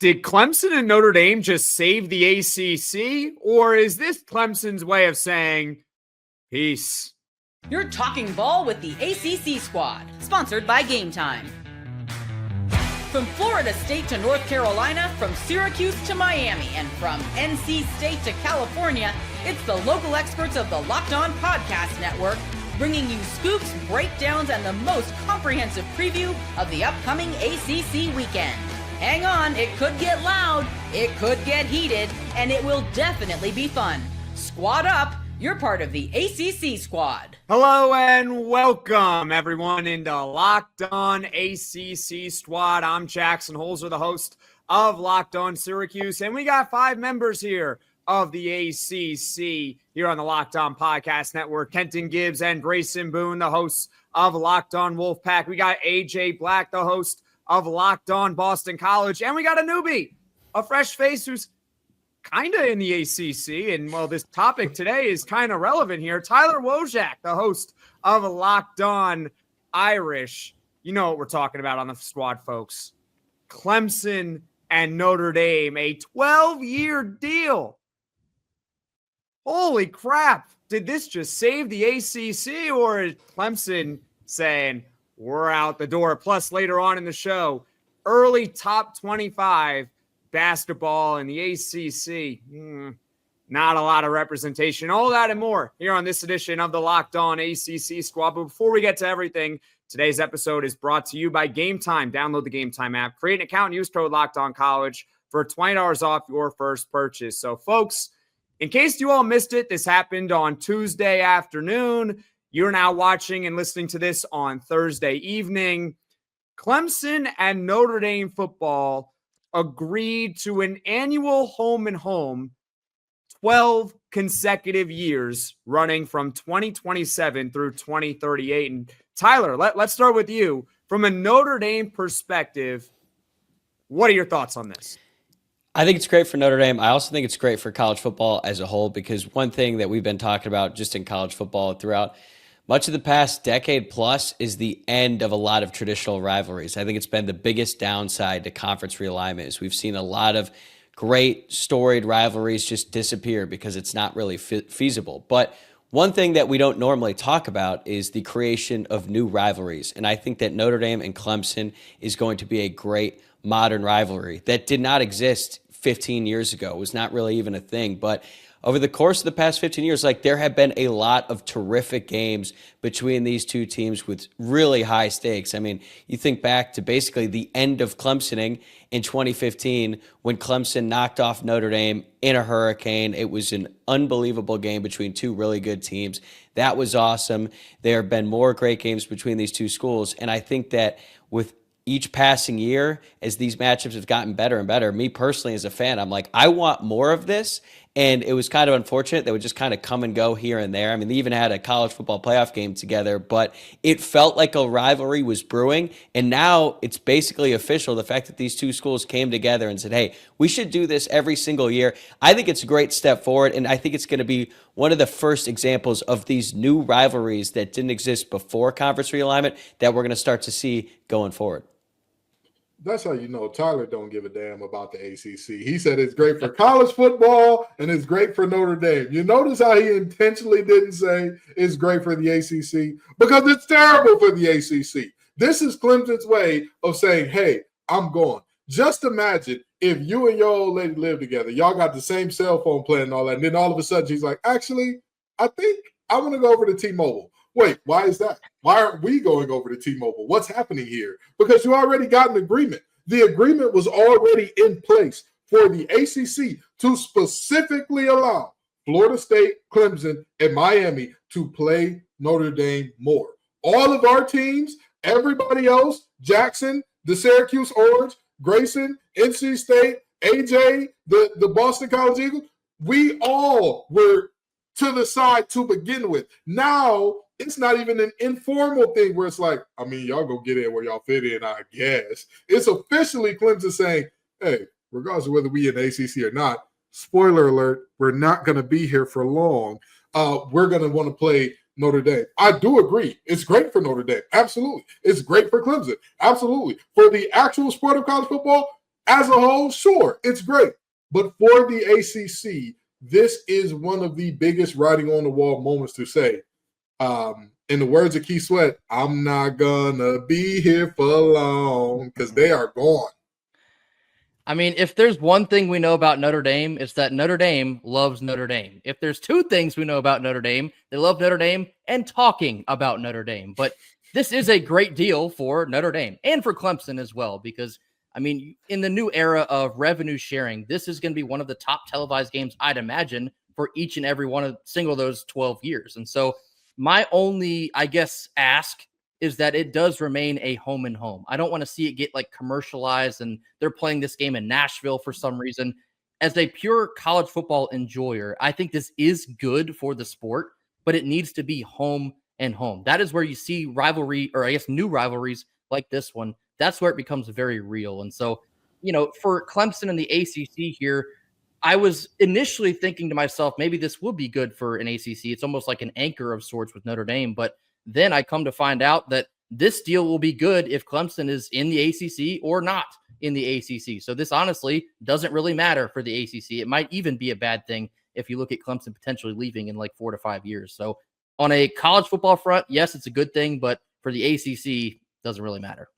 Did Clemson and Notre Dame just save the ACC, or is this Clemson's way of saying peace? You're talking ball with the ACC Squad, sponsored by Gametime. From Florida State to North Carolina, from Syracuse to Miami, and from NC State to California, it's the local experts of the Locked On Podcast Network, bringing you scoops, breakdowns, and the most comprehensive preview of the upcoming ACC weekend. Hang on, it could get loud, it could get heated, and it will definitely be fun. Squad up, you're part of the ACC Squad. Hello and welcome everyone into Locked On ACC Squad. I'm Jackson Holzer, the host of Locked On Syracuse, and we got 5 members here of the ACC here on the Locked On Podcast Network. Kenton Gibbs and Grayson Boone, the hosts of Locked On Wolfpack. We got AJ Black, the host of Locked On Boston College, and we got a newbie, a fresh face who's kind of in the ACC, and well, this topic today is kind of relevant here. Tyler Wojak, the host of Locked On Irish. You know what we're talking about on the squad, folks. Clemson and Notre Dame, a 12-year deal. Holy crap. Did this just save the ACC, or is Clemson saying, we're out the door? Plus, later on in the show, early top 25 basketball in the ACC. Not a lot of representation. All that and more here on this edition of the Locked On ACC Squad. But before we get to everything, today's episode is brought to you by Gametime. Download the Gametime app, create an account, and use code LOCKEDONCollege for $20 off your first purchase. So, folks, in case you all missed it, this happened on Tuesday afternoon. You're now watching and listening to this on Thursday evening. Clemson and Notre Dame football agreed to an annual home and home 12 consecutive years running from 2027 through 2038. And Tyler, let's start with you. From a Notre Dame perspective, what are your thoughts on this? I think it's great for Notre Dame. I also think it's great for college football as a whole, because one thing that we've been talking about just in college football throughout much of the past decade plus is the end of a lot of traditional rivalries. I think it's been the biggest downside to conference realignment is we've seen a lot of great storied rivalries just disappear because it's not really feasible. But one thing that we don't normally talk about is the creation of new rivalries. And I think that Notre Dame and Clemson is going to be a great modern rivalry that did not exist 15 years ago. It was not really even a thing. But over the course of the past 15 years, there have been a lot of terrific games between these two teams with really high stakes. I mean, you think back to basically the end of Clemsoning in 2015 when Clemson knocked off Notre Dame in a hurricane. It was an unbelievable game between two really good teams. That was awesome. There have been more great games between these two schools. And I think that with each passing year, as these matchups have gotten better and better, me personally as a fan, I'm like, I want more of this. And it was kind of unfortunate they would just kind of come and go here and there. I mean, they even had a college football playoff game together, but it felt like a rivalry was brewing. And now it's basically official. The fact that these two schools came together and said, hey, we should do this every single year. I think it's a great step forward. And I think it's going to be one of the first examples of these new rivalries that didn't exist before conference realignment that we're going to start to see going forward. That's how you know Tyler don't give a damn about the ACC. He said it's great for college football and it's great for Notre Dame. You notice how he intentionally didn't say it's great for the ACC? Because it's terrible for the ACC. This is Clemson's way of saying, hey, I'm going. Just imagine if you and your old lady live together. Y'all got the same cell phone plan and all that. And then all of a sudden she's like, actually, I think I want to go over to T-Mobile. Wait, why is that? Why aren't we going over to T-Mobile? What's happening here? Because you already got an agreement. The agreement was already in place for the ACC to specifically allow Florida State, Clemson, and Miami to play Notre Dame more. All of our teams, everybody else, Jackson, the Syracuse Orange, Grayson, NC State, AJ, the Boston College Eagles, we all were to the side to begin with. Now, it's not even an informal thing where it's like, I mean, y'all go get in where y'all fit in, I guess. It's officially Clemson saying, hey, regardless of whether we in ACC or not, spoiler alert, we're not going to be here for long. We're going to want to play Notre Dame. I do agree. It's great for Notre Dame. Absolutely. It's great for Clemson. Absolutely. For the actual sport of college football, As a whole, sure, it's great. But for the ACC, this is one of the biggest writing on the wall moments to say, in the words of Keith Sweat, I'm not gonna be here for long, because they are gone. I mean, if there's one thing we know about Notre Dame, it's that Notre Dame loves Notre Dame. If there's two things we know about Notre Dame, they love Notre Dame and talking about Notre Dame. But this is a great deal for Notre Dame and for Clemson as well, because, I mean, in the new era of revenue sharing, this is going to be one of the top televised games, I'd imagine, for each and every one of single of those 12 years. And so my only, I guess, ask is that it does remain a home and home. I don't want to see it get like commercialized and they're playing this game in Nashville for some reason. As a pure college football enjoyer, I think this is good for the sport, but it needs to be home and home. That is where you see rivalry, or I guess new rivalries like this one. That's where it becomes very real. And so, you know, for Clemson and the ACC here, I was initially thinking to myself, maybe this will be good for an ACC. It's almost like an anchor of sorts with Notre Dame, but then I come to find out that this deal will be good if Clemson is in the ACC or not in the ACC. So this honestly doesn't really matter for the ACC. It might even be a bad thing if you look at Clemson potentially leaving in like 4 to 5 years. So on a college football front, yes, it's a good thing, but for the ACC, it doesn't really matter.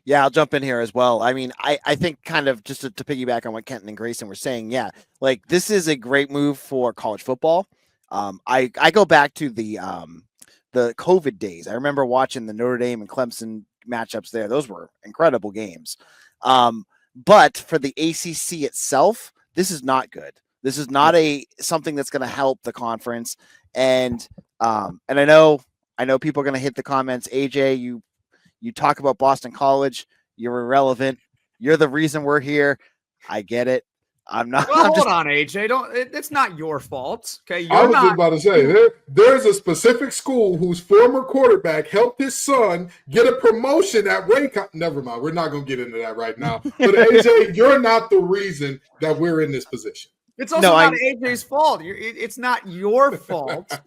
Yeah, I'll jump in here as well. I mean, I think kind of just to piggyback on what Kenton and Grayson were saying, yeah, like this is a great move for college football. I go back to the COVID days. I remember watching the Notre Dame and Clemson matchups there. Those were incredible games. But for the ACC itself, this is not good. This is not something that's going to help the conference. And I know people are going to hit the comments. AJ, you talk about Boston College. You're irrelevant. You're the reason we're here. I get it. I'm not. Well, hold on, AJ. It's not your fault. Okay, I was just about to say there's a specific school whose former quarterback helped his son get a promotion at Waycott. Never mind. We're not going to get into that right now. But AJ, you're not the reason that we're in this position. It's also not AJ's fault. It's not your fault.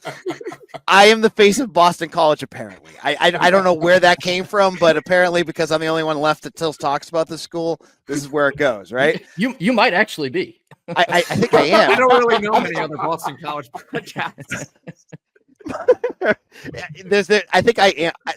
I am the face of Boston College, apparently. I don't know where that came from, but apparently because I'm the only one left that still talks about the school, this is where it goes, right? You might actually be. I think I am. I don't really know many other Boston College podcasts.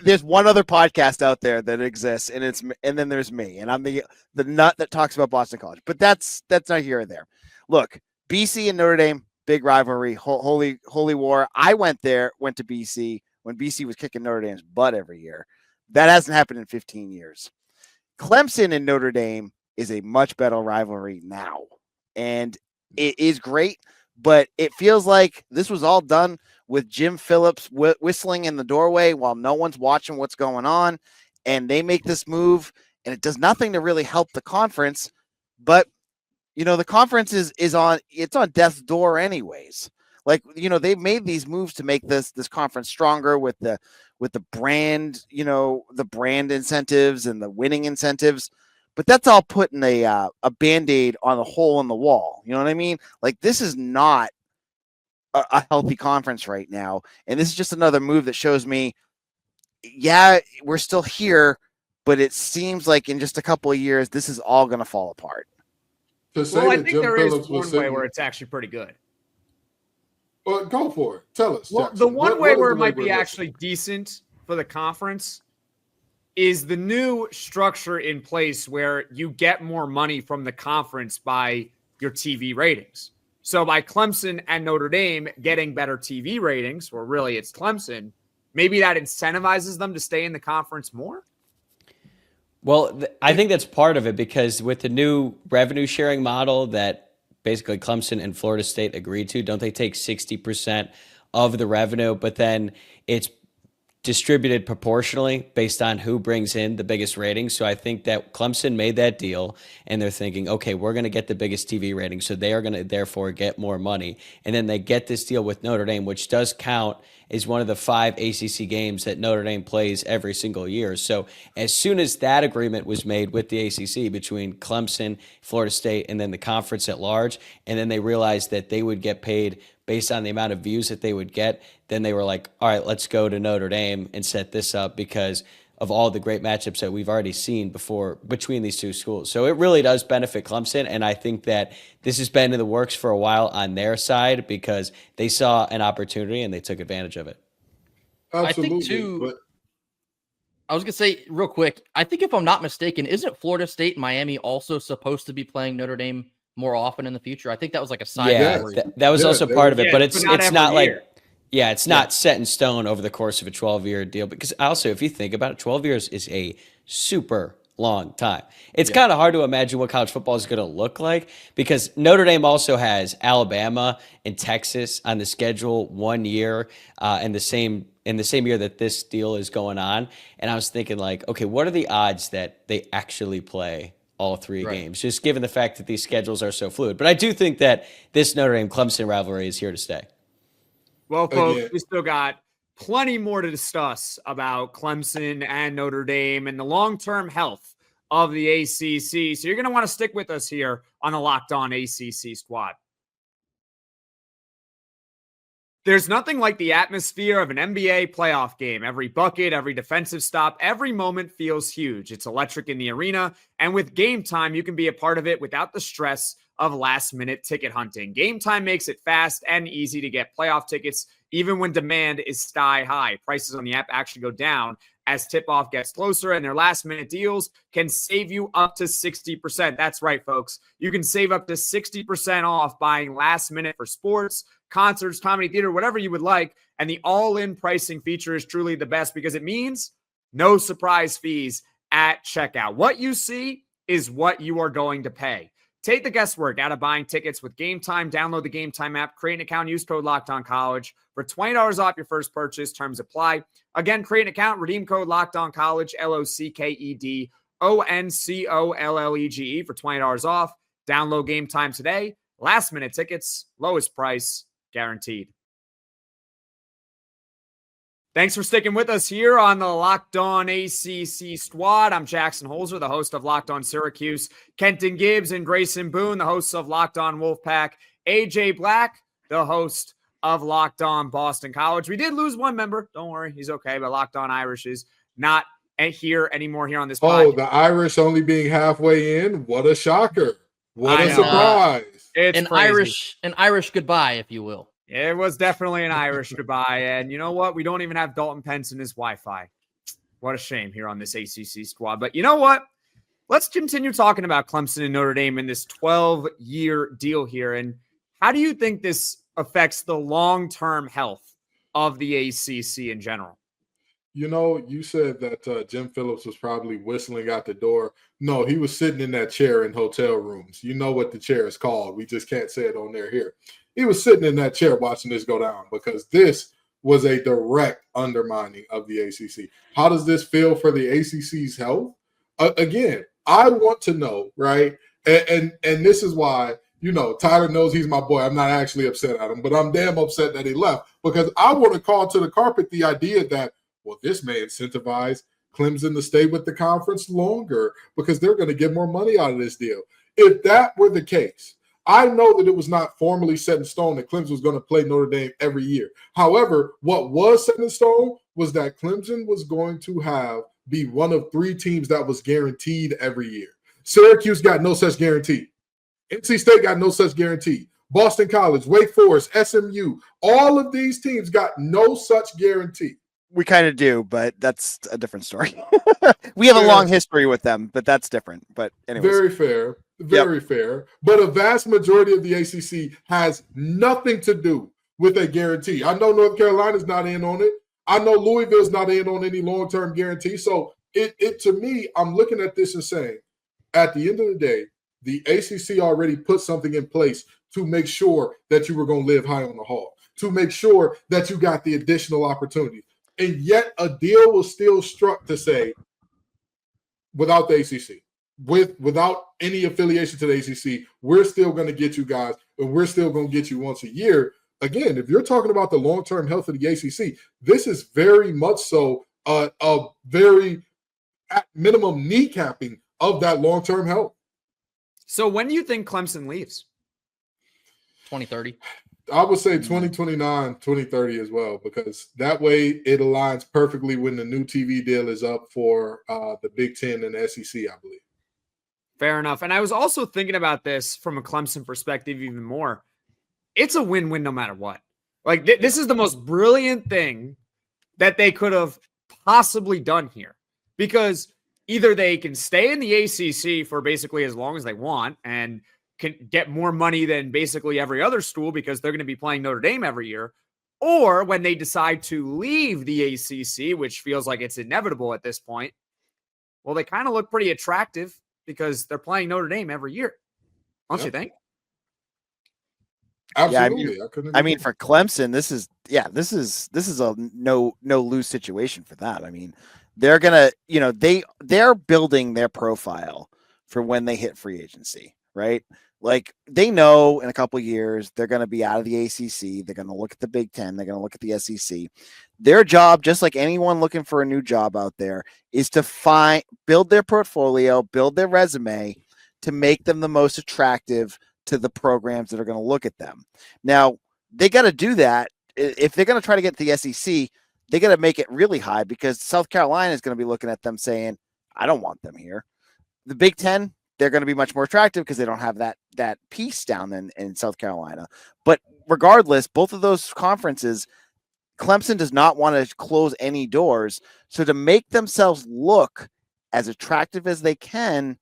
There's one other podcast out there that exists, and then there's me, and I'm the nut that talks about Boston College. But that's not here or there. Look, BC and Notre Dame, big rivalry, holy war. I went to BC when BC was kicking Notre Dame's butt every year. That hasn't happened in 15 years. Clemson and Notre Dame is a much better rivalry now, and it is great. But it feels like this was all done with Jim Phillips whistling in the doorway while no one's watching what's going on, and they make this move, and it does nothing to really help the conference. But you know, the conference is on death's door anyways. Like, you know, they've made these moves to make this conference stronger with the brand, you know, the brand incentives and the winning incentives. But that's all putting a Band-Aid on the hole in the wall. You know what I mean? Like, this is not a healthy conference right now. And this is just another move that shows me, yeah, we're still here, but it seems like in just a couple of years, this is all going to fall apart. Well, I think there is one way where it's actually pretty good. Well, go for it. Tell us. Well, the one way where it might be actually decent for the conference is the new structure in place where you get more money from the conference by your TV ratings. So by Clemson and Notre Dame getting better TV ratings, or really it's Clemson, maybe that incentivizes them to stay in the conference more? Well, I think that's part of it, because with the new revenue sharing model that basically Clemson and Florida State agreed to, don't they take 60% of the revenue, but then it's distributed proportionally based on who brings in the biggest ratings. So I think that Clemson made that deal and they're thinking, okay, we're going to get the biggest TV rating, so they are going to therefore get more money. And then they get this deal with Notre Dame, which does count as one of the 5 ACC games that Notre Dame plays every single year. So as soon as that agreement was made with the ACC between Clemson, Florida State, and then the conference at large, and then they realized that they would get paid based on the amount of views that they would get, then they were like, all right, let's go to Notre Dame and set this up, because of all the great matchups that we've already seen before between these two schools. So it really does benefit Clemson, and I think that this has been in the works for a while on their side because they saw an opportunity and they took advantage of it. Absolutely. I think too. But I was gonna say real quick. I think if I'm not mistaken, isn't Florida State and Miami also supposed to be playing Notre Dame more often in the future? I think that was like a side. Yeah, that was also part of it, but it's not like. Yeah, it's not set in stone over the course of a 12-year deal because also, if you think about it, 12 years is a super long time. It's kind of hard to imagine what college football is going to look like because Notre Dame also has Alabama and Texas on the schedule 1 year in the same year that this deal is going on. And I was thinking like, okay, what are the odds that they actually play all three games, just given the fact that these schedules are so fluid? But I do think that this Notre Dame-Clemson rivalry is here to stay. Well, folks, we still got plenty more to discuss about Clemson and Notre Dame and the long-term health of the ACC. So you're going to want to stick with us here on the Locked On ACC Squad. There's nothing like the atmosphere of an NBA playoff game. Every bucket, every defensive stop, every moment feels huge. It's electric in the arena. And with Gametime, you can be a part of it without the stress of last-minute ticket hunting. Gametime makes it fast and easy to get playoff tickets, even when demand is sky high. Prices on the app actually go down as tip-off gets closer, and their last-minute deals can save you up to 60%. That's right, folks. You can save up to 60% off buying last minute for sports, concerts, comedy, theater, whatever you would like. And the all-in pricing feature is truly the best because it means no surprise fees at checkout. What you see is what you are going to pay. Take the guesswork out of buying tickets with Gametime. Download the Gametime app, create an account, use code LOCKEDONCollege for $20 off your first purchase. Terms apply. Again, create an account, redeem code LOCKEDONCollege, LOCKEDONCOLLEGE for $20 off. Download Gametime today. Last minute tickets, lowest price guaranteed. Thanks for sticking with us here on the Locked On ACC Squad. I'm Jackson Holzer, the host of Locked On Syracuse. Kenton Gibbs and Grayson Boone, the hosts of Locked On Wolfpack. AJ Black, the host of Locked On Boston College. We did lose one member. Don't worry, he's okay. But Locked On Irish is not here anymore here on this podcast. Oh, the Irish only being halfway in? What a shocker. What a surprise. It's an crazy. Irish goodbye, if you will. It was definitely an Irish goodbye. And you know what? We don't even have Dalton Pence in his Wi-Fi. What a shame here on this ACC squad. But you know what? Let's continue talking about Clemson and Notre Dame in this 12-year deal here. And how do you think this affects the long-term health of the ACC in general? You know, you said that Jim Phillips was probably whistling out the door. No, he was sitting in that chair in hotel rooms. You know what the chair is called. We just can't say it on there here. He was sitting in that chair watching this go down because this was a direct undermining of the ACC. How does this feel for the ACC's health? Again, I want to know, right? And this is why, you know, Tyler knows he's my boy. I'm not actually upset at him, but I'm damn upset that he left because I want to call to the carpet the idea that, well, this may incentivize Clemson to stay with the conference longer because they're going to get more money out of this deal. If that were the case, I know that it was not formally set in stone that Clemson was going to play Notre Dame every year. However, what was set in stone was that Clemson was going to be one of three teams that was guaranteed every year. Syracuse got no such guarantee. NC State got no such guarantee. Boston College, Wake Forest, SMU, all of these teams got no such guarantee. We kind of do, but that's a different story. We have a long history with them, but that's different. But anyways. Very fair. Very fair. But a vast majority of the ACC has nothing to do with a guarantee. I know North Carolina's not in on it. I know Louisville's not in on any long-term guarantee. So it to me, I'm looking at this and saying, at the end of the day, the ACC already put something in place to make sure that you were going to live high on the hog, to make sure that you got the additional opportunities. And yet a deal was still struck to say, without the ACC, without any affiliation to the ACC, we're still going to get you guys, and we're still going to get you once a year. Again, if you're talking about the long-term health of the ACC, this is very much so a very, at minimum, kneecapping of that long-term health. So when do you think Clemson leaves? 2030. I would say 2029, 2030 as well, because that way it aligns perfectly when the new TV deal is up for the Big Ten and the SEC, I believe. Fair enough. And I was also thinking about this from a Clemson perspective even more. It's a win-win no matter what. Like, this is the most brilliant thing that they could have possibly done here, because either they can stay in the ACC for basically as long as they want and can get more money than basically every other school because they're going to be playing Notre Dame every year, or when they decide to leave the ACC, which feels like it's inevitable at this point, well, they kind of look pretty attractive because they're playing Notre Dame every year. Don't you think? Absolutely. Yeah, I mean, for Clemson, this is a no lose situation for that. I mean, they're gonna, they're building their profile for when they hit free agency, right? Like, they know in a couple of years they're going to be out of the ACC. They're going to look at the Big Ten. They're going to look at the SEC. Their job, just like anyone looking for a new job out there, is to build their portfolio, build their resume to make them the most attractive to the programs that are going to look at them. Now, they got to do that. If they're going to try to get to the SEC, they got to make it really high, because South Carolina is going to be looking at them saying, I don't want them here. The Big Ten, they're going to be much more attractive because they don't have that piece down in South Carolina. But regardless, both of those conferences, Clemson does not want to close any doors. So to make themselves look as attractive as they can,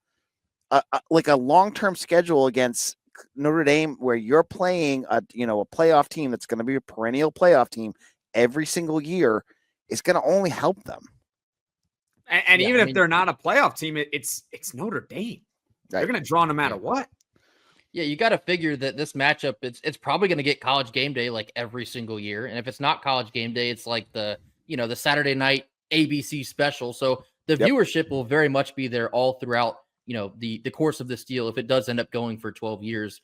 like a long-term schedule against Notre Dame, where you're playing a playoff team that's going to be a perennial playoff team every single year, is going to only help them. And even if they're not a playoff team, it's Notre Dame. Right. They're going to draw no matter what. Yeah, you got to figure that this matchup, it's probably going to get College Game Day like every single year. And if it's not College Game Day, it's like the Saturday night ABC special. So the viewership will very much be there all throughout, the course of this deal, if it does end up going for 12 years.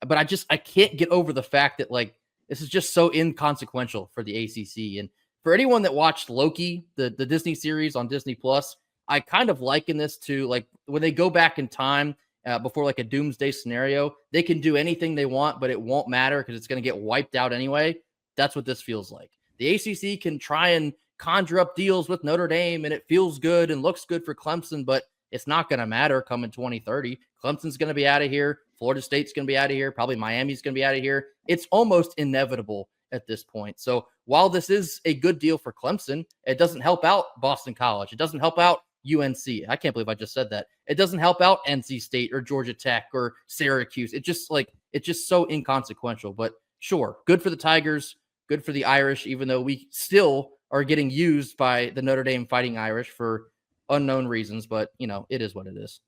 But I can't get over the fact that, like, this is just so inconsequential for the ACC. And for anyone that watched Loki, the Disney series on Disney Plus, I kind of liken this to, like, when they go back in time before like a doomsday scenario, they can do anything they want, but it won't matter because it's going to get wiped out anyway. That's what this feels like. The ACC can try and conjure up deals with Notre Dame, and it feels good and looks good for Clemson, but it's not going to matter come in 2030. Clemson's going to be out of here. Florida State's going to be out of here. Probably Miami's going to be out of here. It's almost inevitable at this point. So while this is a good deal for Clemson, it doesn't help out Boston College. It doesn't help out UNC. I can't believe I just said that. It doesn't help out NC State or Georgia Tech or Syracuse. It's just so inconsequential. But sure, good for the Tigers, good for the Irish, even though we still are getting used by the Notre Dame Fighting Irish for unknown reasons. But, it is what it is.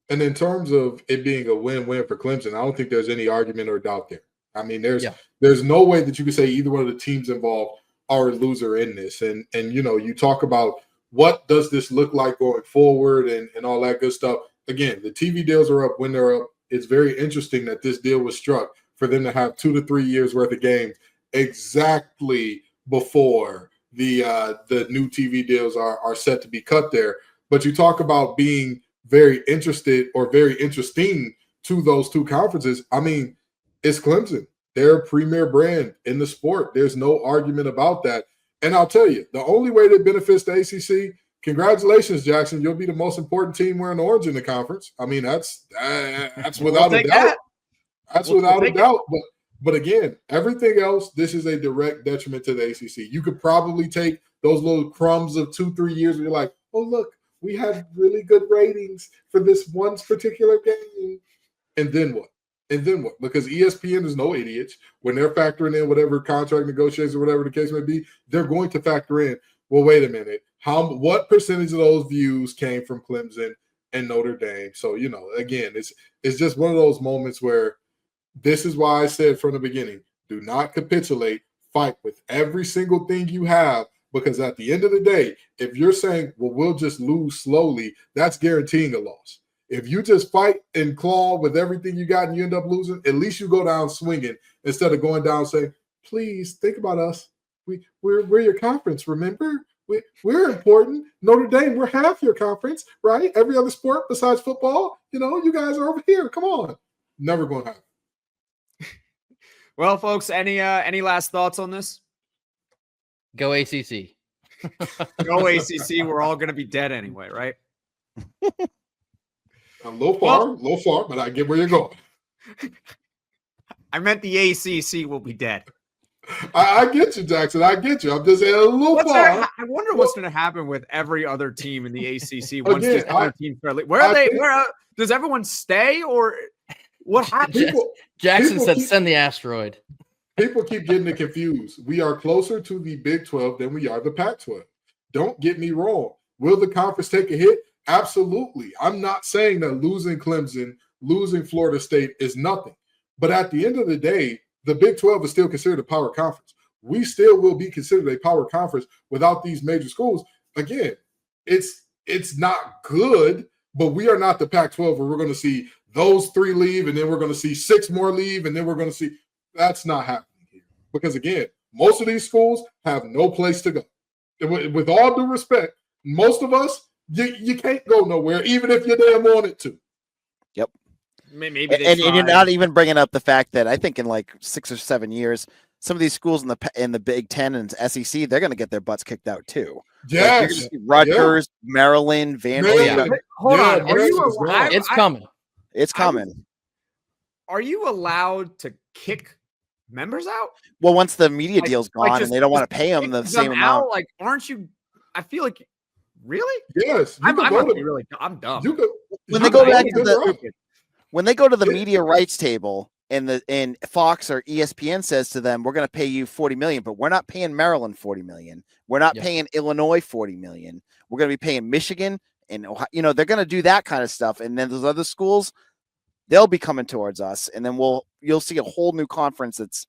And in terms of it being a win-win for Clemson, I don't think there's any argument or doubt there. I mean, there's no way that you could say either one of the teams involved are a loser in this. And you talk about what does this look like going forward and all that good stuff. Again, the TV deals are up when they're up. It's very interesting that this deal was struck for them to have 2 to 3 years worth of games exactly before the new TV deals are set to be cut there. But you talk about being very interested or very interesting to those two conferences. I mean, it's Clemson. They're a premier brand in the sport. There's no argument about that. And I'll tell you, the only way that benefits the ACC, congratulations, Jackson. You'll be the most important team wearing orange in the conference. I mean, that's without a doubt. That's without a doubt. But again, everything else, this is a direct detriment to the ACC. You could probably take those little crumbs of 2-3 years where you're like, oh, look, we had really good ratings for this one particular game. And then what? Because ESPN is no idiots. When they're factoring in whatever contract negotiations or whatever the case may be, they're going to factor in, well, wait a minute, what percentage of those views came from Clemson and Notre Dame? So, again, it's just one of those moments where this is why I said from the beginning, do not capitulate, fight with every single thing you have, because at the end of the day, if you're saying, well, we'll just lose slowly, that's guaranteeing a loss. If you just fight and claw with everything you got and you end up losing, at least you go down swinging instead of going down saying, please think about us. We're your conference, remember? We're important. Notre Dame, we're half your conference, right? Every other sport besides football, you guys are over here. Come on. Never going to happen. Well, folks, any last thoughts on this? Go ACC. Go ACC. We're all going to be dead anyway, right? A little far, but I get where you're going. I meant the ACC will be dead. I get you, Jackson. I get you. I'm just saying a little far. I wonder what's going to happen with every other team in the ACC once this other team fairly. Where are they? Does everyone stay, or what happens? Jackson said, "Send the asteroid." People keep getting it confused. We are closer to the Big 12 than we are the Pac-12. Don't get me wrong. Will the conference take a hit? Absolutely. I'm not saying that losing Clemson, losing Florida State is nothing. But at the end of the day, the Big 12 is still considered a power conference. We still will be considered a power conference without these major schools. Again, it's not good, but we are not the Pac-12 where we're going to see those 3 leave, and then we're going to see 6 more leave, and then we're going to see – that's not happening here. Because, again, most of these schools have no place to go. With all due respect, most of us, you can't go nowhere, even if you damn wanted to. Yep. Maybe and you're not even bringing up the fact that I think in like 6 or 7 years, some of these schools in the Big Ten and SEC, they're going to get their butts kicked out too. Yes. Like Rutgers, Maryland, Vanderbilt. Hold on. It's coming. It's coming. Are you allowed to kick members out? Well, once the media deal's gone and they don't want to pay them the same amount. Like, aren't you? I feel like, really? Yes. I'm dumb. When they go to the media rights table and Fox or ESPN says to them, we're going to pay you $40 million, but we're not paying Maryland $40 million. We're not paying Illinois $40 million. We're going to be paying Michigan and Ohio. They're going to do that kind of stuff. And then those other schools, they'll be coming towards us. And then you'll see a whole new conference that's,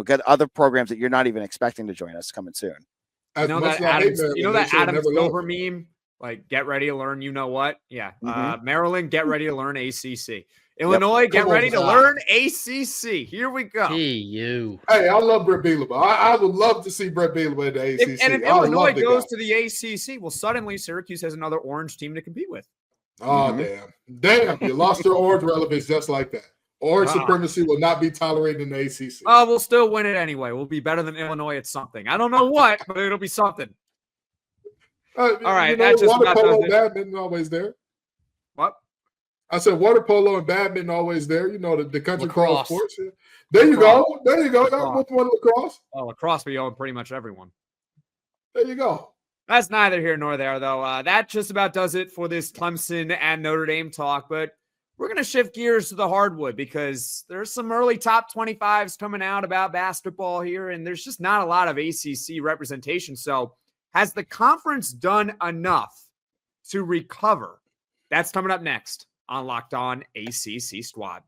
got other programs that you're not even expecting to join us coming soon. You know that Adam Silver meme? Like, get ready to learn, you know what? Yeah. Maryland, get ready to learn ACC. Illinois, get ready to learn ACC. Here we go. Hey, I love Brett Bielema. I would love to see Brett Bielema in the ACC. If Illinois goes to the ACC, well, suddenly Syracuse has another orange team to compete with. Oh, damn. You lost your orange relevance just like that. Orange supremacy will not be tolerated in the ACC. Oh, we'll still win it anyway. We'll be better than Illinois at something. I don't know what, but it'll be something. All right. Water polo and badminton always there. What? I said water polo and badminton always there. The country club sports. There you go. Which one lacrosse? Oh, lacrosse we own pretty much everyone. There you go. That's neither here nor there, though. That just about does it for this Clemson and Notre Dame talk. But we're going to shift gears to the hardwood because there's some early top 25s coming out about basketball here, and there's just not a lot of ACC representation. So has the conference done enough to recover? That's coming up next on Locked On ACC Squad.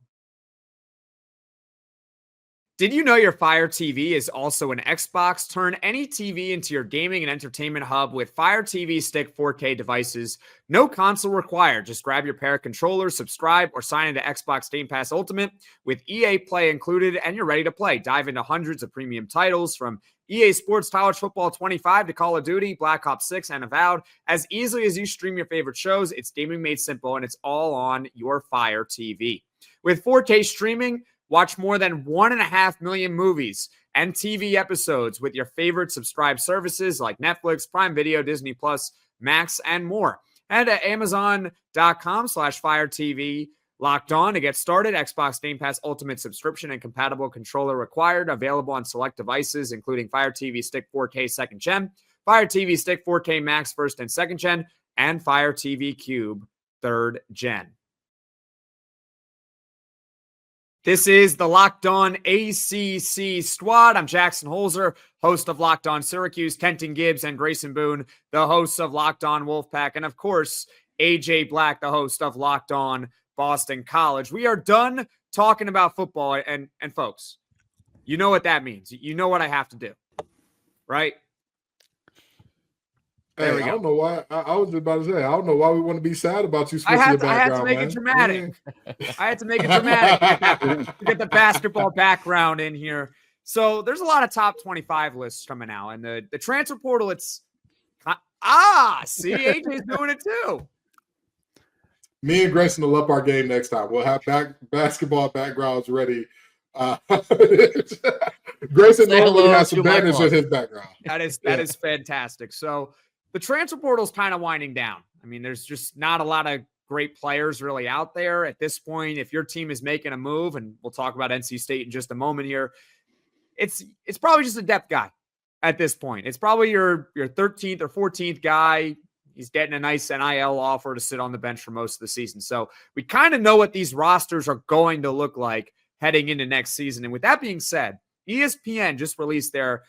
Did you know your Fire TV is also an Xbox? Turn any TV into your gaming and entertainment hub with Fire TV Stick 4K devices. No console required. Just grab your pair of controllers, subscribe, or sign into Xbox Game Pass Ultimate with EA Play included, and you're ready to play. Dive into hundreds of premium titles from EA Sports College Football 25 to Call of Duty, Black Ops 6, and Avowed. As easily as you stream your favorite shows, it's gaming made simple, and it's all on your Fire TV. With 4K streaming, watch more than 1.5 million movies and TV episodes with your favorite subscribed services like Netflix, Prime Video, Disney Plus, Max, and more. Head to Amazon.com/Fire TV Locked On to get started. Xbox Game Pass Ultimate subscription and compatible controller required. Available on select devices, including Fire TV Stick 4K 2nd Gen, Fire TV Stick 4K Max 1st and 2nd Gen, and Fire TV Cube 3rd Gen. This is the Locked On ACC Squad. I'm Jackson Holzer, host of Locked On Syracuse, Kenton Gibbs, and Grayson Boone, the hosts of Locked On Wolfpack, and of course, AJ Black, the host of Locked On Boston College. We are done talking about football, and folks, you know what that means. You know what I have to do, right? Hey, I don't know why. I was just about to say, I don't know why we want to be sad about you switching your background. I had to make it dramatic. I had to make it dramatic to get the basketball background in here. So there's a lot of top 25 lists coming out. And the transfer portal, see, AJ's doing it too. Me and Grayson will up our game next time. We'll have basketball backgrounds ready Grayson Say normally hello has to some my banners in closet. his background. That is fantastic. So the transfer portal is kind of winding down. I mean, there's just not a lot of great players really out there at this point. If your team is making a move, and we'll talk about NC State in just a moment here, it's probably just a depth guy at this point. It's probably your 13th or 14th guy. He's getting a nice NIL offer to sit on the bench for most of the season. So we kind of know what these rosters are going to look like heading into next season. And with that being said, ESPN just released their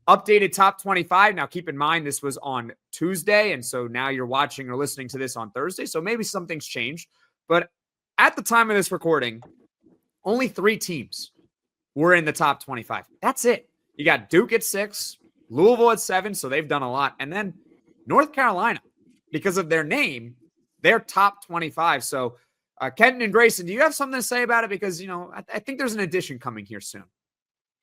updated top 25. Now, keep in mind, this was on Tuesday. And so now you're watching or listening to this on Thursday. So maybe something's changed. But at the time of this recording, only 3 teams were in the top 25. That's it. You got Duke at 6, Louisville at 7. So they've done a lot. And then North Carolina, because of their name, they're top 25. So Kenton and Grayson, do you have something to say about it? Because, I think there's an addition coming here soon.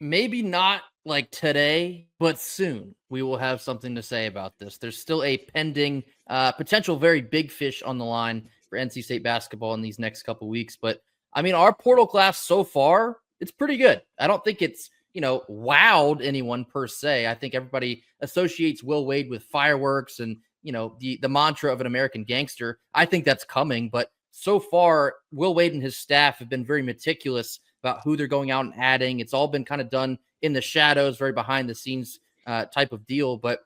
Maybe not like today, but soon we will have something to say about this. There's still a pending potential very big fish on the line for NC State basketball in these next couple weeks. But I mean, our portal class so far, it's pretty good. I don't think it's, wowed anyone per se. I think everybody associates Will Wade with fireworks and, the mantra of an American gangster. I think that's coming, but so far, Will Wade and his staff have been very meticulous about who they're going out and adding. It's all been kind of done in the shadows, very behind the scenes type of deal. But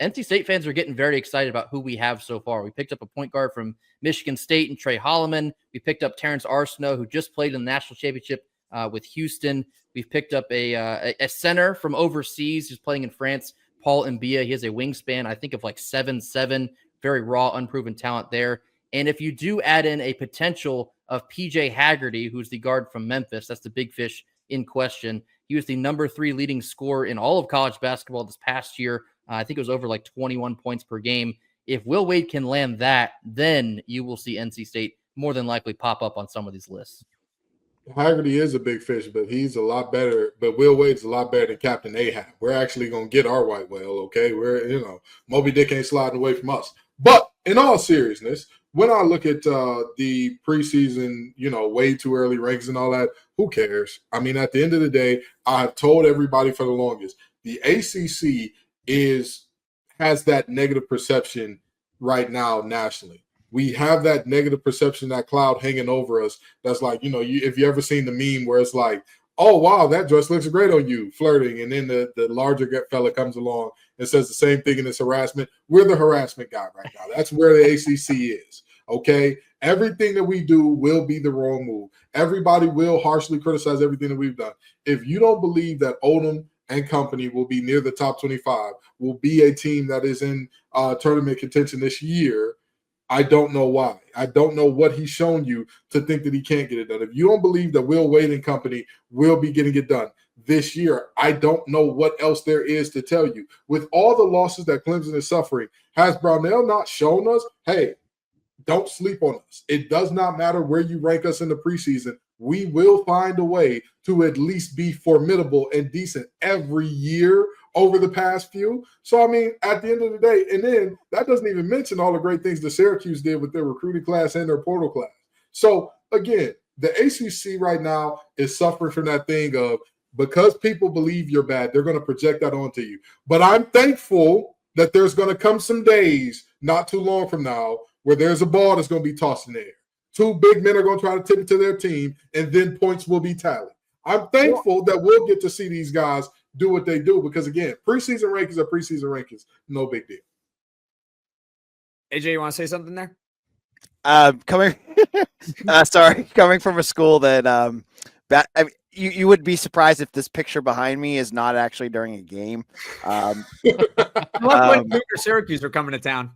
NC State fans are getting very excited about who we have so far. We picked up a point guard from Michigan State and Trey Holloman. We picked up Terrence Arsenault, who just played in the national championship with Houston. We've picked up a center from overseas who's playing in France, Paul Mbia. He has a wingspan, I think, of like 7'7", very raw, unproven talent there. And if you do add in a potential of PJ Haggerty, who's the guard from Memphis, that's the big fish in question. He was the number 3 leading scorer in all of college basketball this past year. I think it was over like 21 points per game. If Will Wade can land that, then you will see NC State more than likely pop up on some of these lists. Haggerty is a big fish, but he's a lot better. But Will Wade's a lot better than Captain Ahab. We're actually going to get our white whale, okay? Moby Dick ain't sliding away from us. But in all seriousness, when I look at the preseason, way too early rankings and all that, who cares? I mean, at the end of the day, I've told everybody for the longest, the ACC has that negative perception right now nationally. We have that negative perception, that cloud hanging over us. That's like, if you ever seen the meme where it's like, oh, wow, that dress looks great on you, flirting. And then the larger fella comes along and says the same thing in this harassment. We're the harassment guy right now. That's where the ACC is, okay? Everything that we do will be the wrong move. Everybody will harshly criticize everything that we've done. If you don't believe that Odom and company will be near the top 25, will be a team that is in tournament contention this year, I don't know why. I don't know what he's shown you to think that he can't get it done. If you don't believe that Will Wade and company will be getting it done this year, I don't know what else there is to tell you. With all the losses that Clemson is suffering, has Brownell not shown us, hey, don't sleep on us. It does not matter where you rank us in the preseason. We will find a way to at least be formidable and decent every year over the past few. So, I mean, at the end of the day, and then that doesn't even mention all the great things that Syracuse did with their recruiting class and their portal class. So, again, the ACC right now is suffering from that thing of, because people believe you're bad, they're going to project that onto you. But I'm thankful that there's going to come some days not too long from now where there's a ball that's going to be tossed in the air. 2 big men are going to try to tip it to their team, and then points will be tallied. I'm thankful that we'll get to see these guys do what they do because, again, preseason rankings are preseason rankings. No big deal. AJ, you want to say something there? Coming from a school that you would be surprised if this picture behind me is not actually during a game. When Duke or Syracuse are coming to town.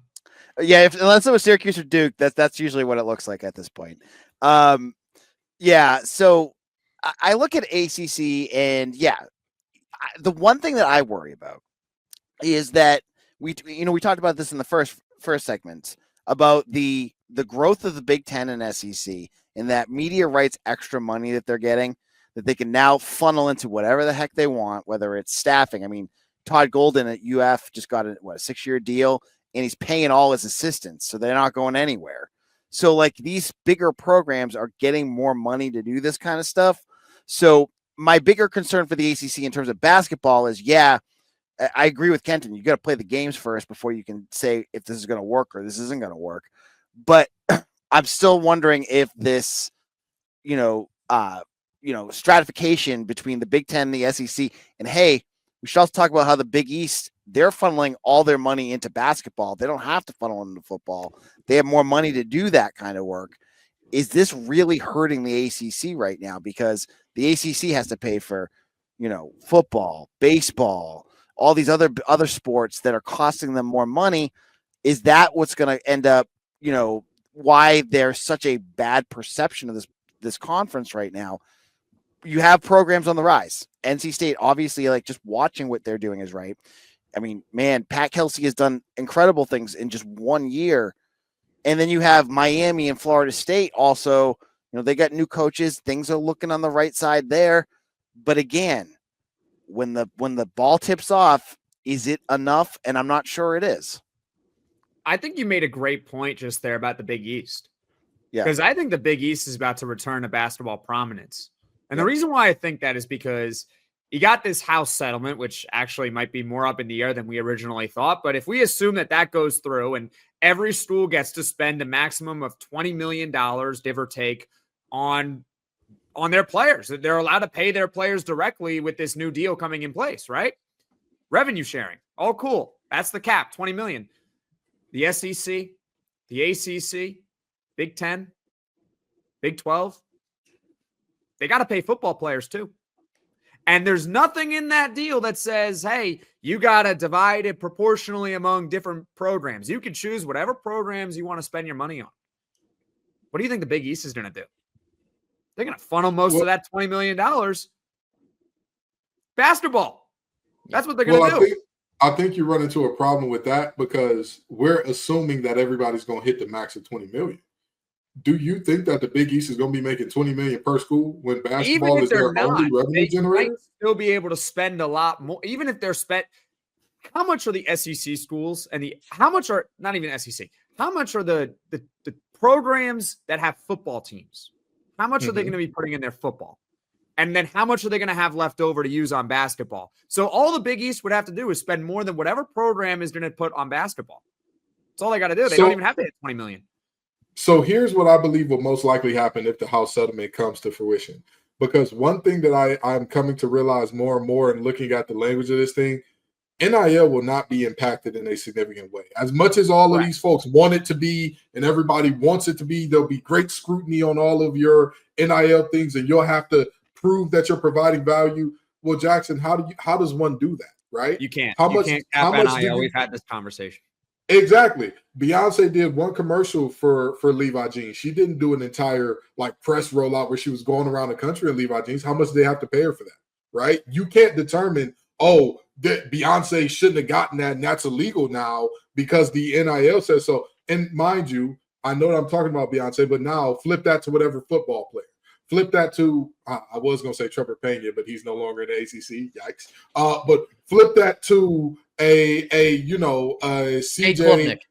Yeah, unless it was Syracuse or Duke, that's usually what it looks like at this point. So I look at ACC, and the one thing that I worry about is that we talked about this in the first segment about the growth of the Big Ten and SEC, and that media rights extra money that they're getting that they can now funnel into whatever the heck they want, whether it's staffing. I mean, Todd Golden at UF just got a 6-year deal, and he's paying all his assistants, so they're not going anywhere. So, like, these bigger programs are getting more money to do this kind of stuff. So my bigger concern for the ACC in terms of basketball is, I agree with Kenton. You got to play the games first before you can say if this is going to work or this isn't going to work. But I'm still wondering if this, stratification between the Big Ten and the SEC, and hey, we should also talk about how the Big East, they're funneling all their money into basketball. They don't have to funnel into football. They have more money to do that kind of work. Is this really hurting the ACC right now? Because the ACC has to pay for, football, baseball, all these other sports that are costing them more money. Is that what's going to end up, why there's such a bad perception of this conference right now? You have programs on the rise. NC State, obviously, like, just watching what they're doing is right. I mean, man, Pat Kelsey has done incredible things in just 1 year. And then you have Miami and Florida State also, they got new coaches. Things are looking on the right side there. But again, when the ball tips off, is it enough? And I'm not sure it is. I think you made a great point just there about the Big East. Yeah. Because I think the Big East is about to return to basketball prominence. And the reason why I think that is because you got this House settlement, which actually might be more up in the air than we originally thought. But if we assume that goes through and every school gets to spend a maximum of $20 million, give or take, on their players, they're allowed to pay their players directly with this new deal coming in place, right? Revenue sharing. All cool. That's the cap, $20 million. The SEC, the ACC, Big 10, Big 12, they got to pay football players too. And there's nothing in that deal that says, hey, you got to divide it proportionally among different programs. You can choose whatever programs you want to spend your money on. What do you think the Big East is going to do? They're going to funnel most of that $20 million. Basketball. That's what they're going to do. I think you run into a problem with that because we're assuming that everybody's going to hit the max of $20 million. Do you think that the Big East is going to be making $20 million per school when basketball is their only revenue generator? Might still be able to spend a lot more, even if they're spent. How much are the SEC schools and how much are not even SEC? How much are the programs that have football teams? How much are they going to be putting in their football? And then how much are they going to have left over to use on basketball? So all the Big East would have to do is spend more than whatever program is going to put on basketball. That's all they got to do. They don't even have to hit $20 million. So here's what I believe will most likely happen if the House settlement comes to fruition. Because one thing that I'm coming to realize more and more and looking at the language of this thing, NIL will not be impacted in a significant way. As much as all of these folks want it to be and everybody wants it to be, there'll be great scrutiny on all of your NIL things and you'll have to prove that you're providing value. Well, Jackson, how does one do that, right? You can't. How you much? Can't how cap much? NIL. We've had this conversation. Exactly. Beyonce did one commercial for Levi jeans. She didn't do an entire press rollout where she was going around the country in Levi jeans. How much did they have to pay her for that? Right? You can't determine, that Beyonce shouldn't have gotten that and that's illegal now because the NIL says so. And mind you, I know that I'm talking about Beyonce, but now flip that to whatever football player. Flip that to, I was going to say Trevor Pena, but he's no longer in the ACC. Yikes. But flip that to a CJ. Klubnik.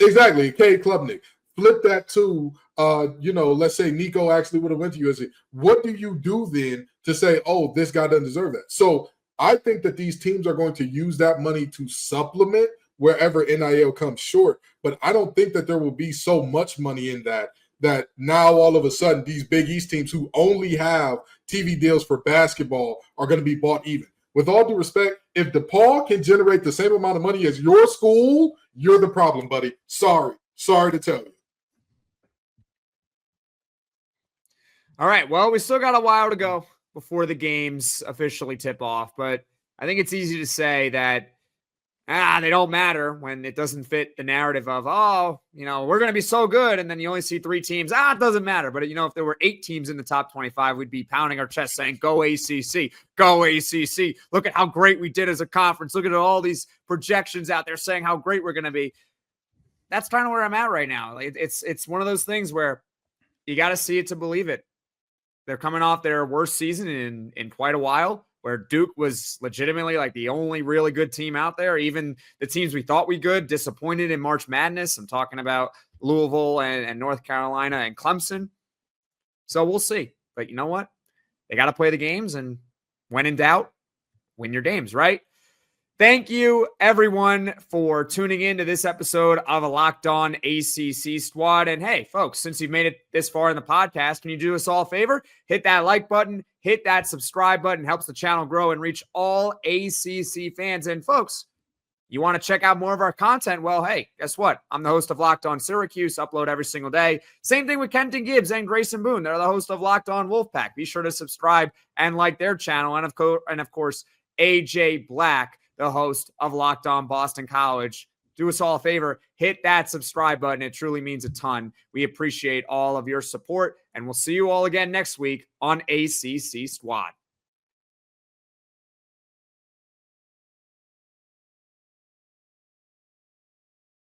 Exactly, Cade Klubnik. Flip that to, let's say Nico actually would have went to USC. What do you do then to say, this guy doesn't deserve that? So I think that these teams are going to use that money to supplement wherever NIL comes short. But I don't think that there will be so much money in that now all of a sudden these Big East teams who only have TV deals for basketball are going to be bought even. With all due respect, if DePaul can generate the same amount of money as your school, you're the problem, buddy. Sorry to tell you. All right. Well, we still got a while to go before the games officially tip off, but I think it's easy to say that they don't matter when it doesn't fit the narrative of, we're going to be so good. And then you only see 3 teams. It doesn't matter. But, if there were 8 teams in the top 25, we'd be pounding our chest saying, go ACC, go ACC. Look at how great we did as a conference. Look at all these projections out there saying how great we're going to be. That's kind of where I'm at right now. It's one of those things where you got to see it to believe it. They're coming off their worst season in quite a while, where Duke was legitimately the only really good team out there. Even the teams we thought we good disappointed in March Madness. I'm talking about Louisville and North Carolina and Clemson. So we'll see. But you know what? they got to play the games, and when in doubt, win your games, right? Thank you, everyone, for tuning in to this episode of a Locked On ACC Squad. And hey, folks, since you've made it this far in the podcast, can you do us all a favor? Hit that like button, hit that subscribe button. Helps the channel grow and reach all ACC fans. And folks, you want to check out more of our content? Well, hey, guess what? I'm the host of Locked On Syracuse, upload every single day. Same thing with Kenton Gibbs and Grayson Boone. They're the host of Locked On Wolfpack. Be sure to subscribe and like their channel. And of course, AJ Black, the host of Locked On Boston College. Do us all a favor, hit that subscribe button. It truly means a ton. We appreciate all of your support, and we'll see you all again next week on ACC Squad.